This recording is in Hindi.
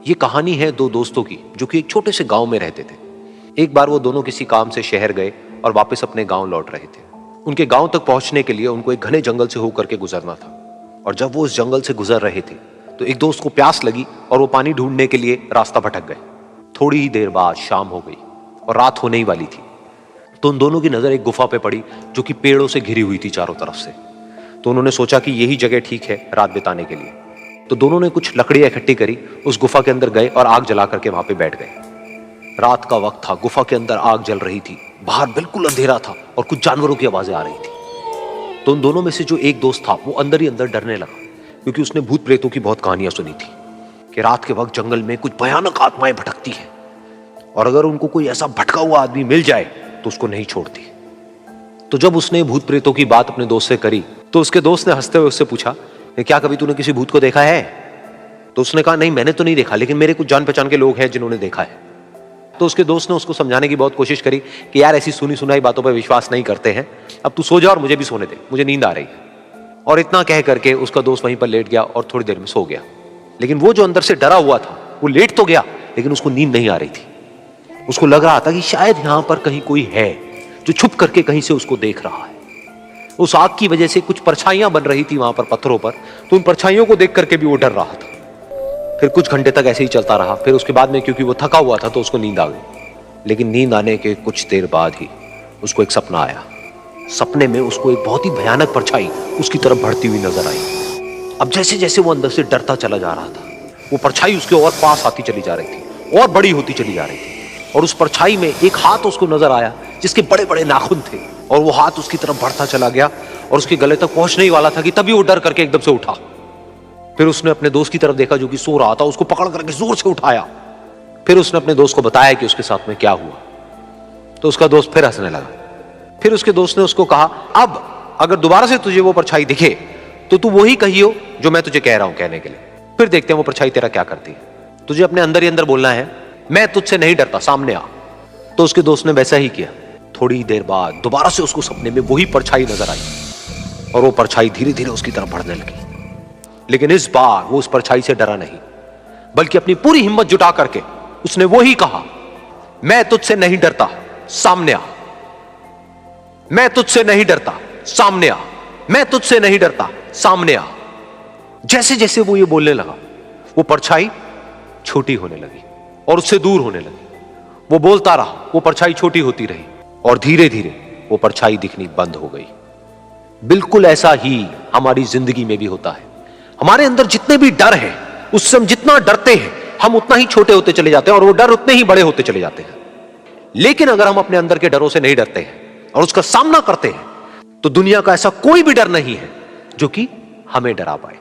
ये कहानी है दो दोस्तों की जो कि एक छोटे से गांव में रहते थे। एक बार वो दोनों किसी काम से शहर गए और वापस अपने गांव लौट रहे थे। उनके गांव तक पहुंचने के लिए उनको एक घने जंगल से होकर के गुजरना था। और जब वो उस जंगल से गुजर रहे थे तो एक दोस्त को प्यास लगी और वो पानी ढूंढने के लिए रास्ता भटक गए। थोड़ी ही देर बाद शाम हो गई और रात होने ही वाली थी। तो उन दोनों की नजर एक गुफा पे पड़ी जो कि पेड़ों से घिरी हुई थी चारों तरफ से। तो उन्होंने सोचा कि यही जगह ठीक है रात बिताने के लिए। तो दोनों ने कुछ लकड़ियां इकट्ठी करी, उस गुफा के अंदर गए और आग जला करके वहां पे बैठ गए। रात का वक्त था, गुफा के अंदर आग जल रही थी, बाहर बिल्कुल अंधेरा था और कुछ जानवरों की आवाजें आ रही थी। तो उन दोनों में से जो एक दोस्त था वो अंदर ही अंदर डरने लगा, क्योंकि उसने भूत प्रेतों की बहुत कहानियां सुनी थी कि रात के वक्त जंगल में कुछ भयानक आत्माएं भटकती हैं और अगर उनको कोई ऐसा भटका हुआ आदमी मिल जाए तो उसको नहीं छोड़ती। तो जब उसने भूत प्रेतों की बात अपने दोस्त से करी तो उसके दोस्त ने हंसते हुए उससे पूछा, क्या कभी तूने किसी भूत को देखा है? तो उसने कहा, नहीं मैंने तो नहीं देखा, लेकिन मेरे कुछ जान पहचान के लोग हैं जिन्होंने देखा है। तो उसके दोस्त ने उसको समझाने की बहुत कोशिश करी कि यार ऐसी सुनी सुनाई बातों पर विश्वास नहीं करते हैं, अब तू सो जा और मुझे भी सोने दे, मुझे नींद आ रही है। और इतना कह करके उसका दोस्त वहीं पर लेट गया और थोड़ी देर में सो गया। लेकिन वो जो अंदर से डरा हुआ था वो लेट तो गया, लेकिन उसको नींद नहीं आ रही थी। उसको लग रहा था कि शायद यहां पर कहीं कोई है जो छुप करके कहीं से उसको देख रहा है। उस आग की वजह से कुछ परछाइयां बन रही थी वहां पर पत्थरों पर, तो उन परछाइयों को देख करके भी वो डर रहा था। फिर कुछ घंटे तक ऐसे ही चलता रहा। फिर उसके बाद में क्योंकि वो थका हुआ था तो उसको नींद आ गई। लेकिन नींद आने के कुछ देर बाद ही उसको एक सपना आया। सपने में उसको एक बहुत ही भयानक परछाई उसकी तरफ बढ़ती हुई नजर आई। अब जैसे जैसे वो अंदर से डरता चला जा रहा था, वो परछाई उसके और पास आती चली जा रही थी और बड़ी होती चली जा रही थी। और उस परछाई में एक हाथ उसको नजर आया जिसके बड़े बड़े नाखून थे, और वो हाथ उसकी तरफ बढ़ता चला गया और उसके गले तक पहुंचने ही वाला था कि तभी वो डर करके एकदम से उठा। फिर उसने अपने दोस्त की तरफ देखा जो कि सो रहा था, उसको पकड़ करके जोर से उठाया। फिर उसने अपने दोस्त को बताया कि उसके साथ में क्या हुआ। तो उसका दोस्त फिर हंसने लगा। फिर उसके दोस्त ने उसको कहा, अब अगर दोबारा से तुझे वो परछाई दिखे तो तू वही कहियो जो मैं तुझे कह रहा हूं कहने के लिए, फिर देखते हैं वो परछाई तेरा क्या करती है। तुझे अपने अंदर ही अंदर बोलना है, मैं तुझसे नहीं डरता, सामने आ। तो उसके दोस्त ने वैसा ही किया। थोड़ी देर बाद दोबारा से उसको सपने में वही परछाई नजर आई और वो परछाई धीरे धीरे उसकी तरफ बढ़ने लगी। लेकिन इस बार वो उस परछाई से डरा नहीं, बल्कि अपनी पूरी हिम्मत जुटा करके उसने वही कहा, मैं तुझसे नहीं डरता, सामने आ। मैं तुझसे नहीं डरता, सामने आ। मैं तुझसे नहीं डरता, सामने आ। जैसे जैसे वो ये बोलने लगा वो परछाई छोटी होने लगी और उससे दूर होने लगी। वो बोलता रहा, वो परछाई छोटी होती रही और धीरे धीरे वो परछाई दिखनी बंद हो गई। बिल्कुल ऐसा ही हमारी जिंदगी में भी होता है। हमारे अंदर जितने भी डर हैं, उससे हम जितना डरते हैं हम उतना ही छोटे होते चले जाते हैं और वो डर उतने ही बड़े होते चले जाते हैं। लेकिन अगर हम अपने अंदर के डरों से नहीं डरते हैं और उसका सामना करते हैं तो दुनिया का ऐसा कोई भी डर नहीं है जो कि हमें डरा पाए।